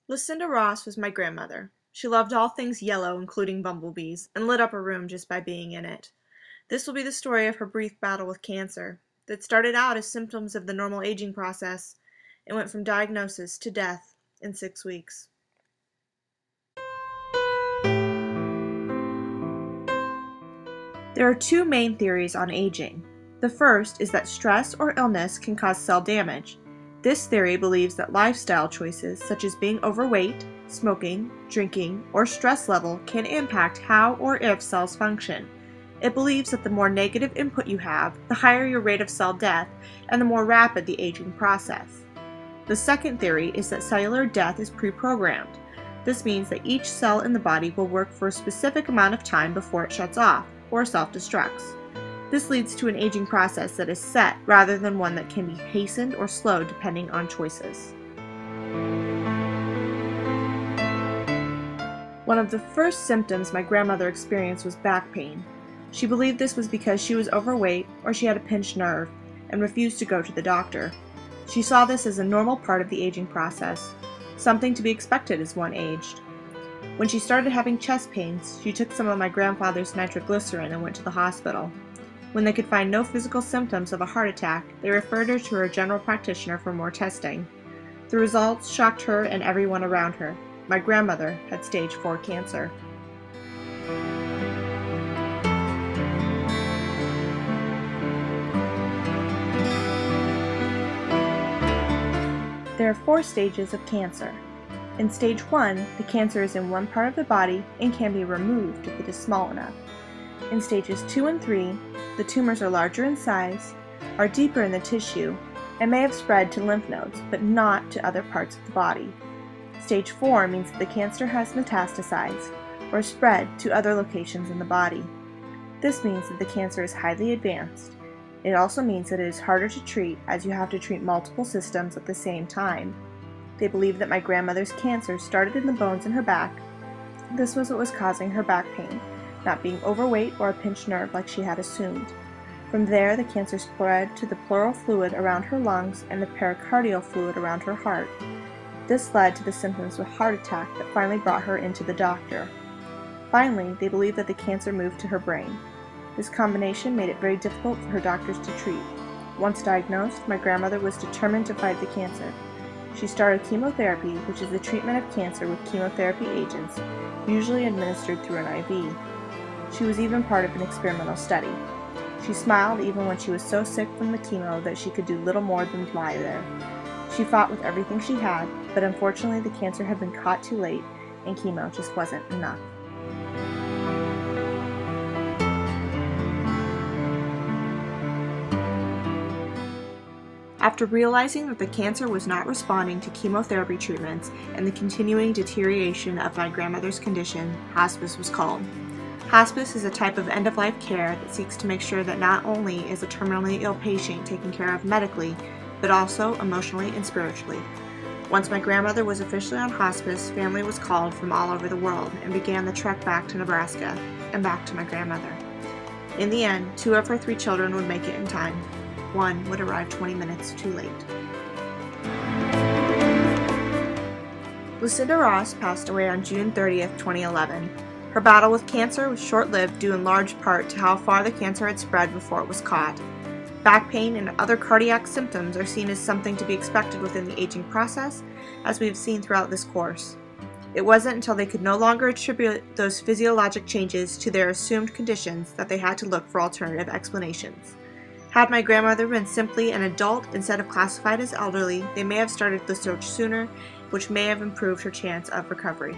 Lucinda Ross was my grandmother. She loved all things yellow, including bumblebees, and lit up a room just by being in it. This will be the story of her brief battle with cancer that started out as symptoms of the normal aging process and went from diagnosis to death in 6 weeks. There are two main theories on aging. The first is that stress or illness can cause cell damage. This theory believes that lifestyle choices such as being overweight, smoking, drinking, or stress level can impact how or if cells function. It believes that the more negative input you have, the higher your rate of cell death and the more rapid the aging process. The second theory is that cellular death is pre-programmed. This means that each cell in the body will work for a specific amount of time before it shuts off or self-destructs. This leads to an aging process that is set rather than one that can be hastened or slowed depending on choices. One of the first symptoms my grandmother experienced was back pain. She believed this was because she was overweight or she had a pinched nerve and refused to go to the doctor. She saw this as a normal part of the aging process, something to be expected as one aged. When she started having chest pains, she took some of my grandfather's nitroglycerin and went to the hospital. When they could find no physical symptoms of a heart attack, they referred her to her general practitioner for more testing. The results shocked her and everyone around her. My grandmother had stage 4 cancer. There are 4 stages of cancer. In stage 1, the cancer is in one part of the body and can be removed if it is small enough. In stages 2 and 3, the tumors are larger in size, are deeper in the tissue, and may have spread to lymph nodes, but not to other parts of the body. Stage 4 means that the cancer has metastasized, or spread to other locations in the body. This means that the cancer is highly advanced. It also means that it is harder to treat as you have to treat multiple systems at the same time. They believe that my grandmother's cancer started in the bones in her back. This was what was causing her back pain, not being overweight or a pinched nerve like she had assumed. From there, the cancer spread to the pleural fluid around her lungs and the pericardial fluid around her heart. This led to the symptoms of a heart attack that finally brought her into the doctor. Finally, they believe that the cancer moved to her brain. This combination made it very difficult for her doctors to treat. Once diagnosed, my grandmother was determined to fight the cancer. She started chemotherapy, which is the treatment of cancer with chemotherapy agents, usually administered through an IV. She was even part of an experimental study. She smiled even when she was so sick from the chemo that she could do little more than lie there. She fought with everything she had, but unfortunately the cancer had been caught too late and chemo just wasn't enough. After realizing that the cancer was not responding to chemotherapy treatments and the continuing deterioration of my grandmother's condition, hospice was called. Hospice is a type of end-of-life care that seeks to make sure that not only is a terminally ill patient taken care of medically, but also emotionally and spiritually. Once my grandmother was officially on hospice, family was called from all over the world and began the trek back to Nebraska and back to my grandmother. In the end, 2 of her 3 children would make it in time. 1 would arrive 20 minutes too late. Lucinda Ross passed away on June 30th, 2011. Her battle with cancer was short-lived due in large part to how far the cancer had spread before it was caught. Back pain and other cardiac symptoms are seen as something to be expected within the aging process, as we have seen throughout this course. It wasn't until they could no longer attribute those physiologic changes to their assumed conditions that they had to look for alternative explanations. Had my grandmother been simply an adult instead of classified as elderly, they may have started the search sooner, which may have improved her chance of recovery.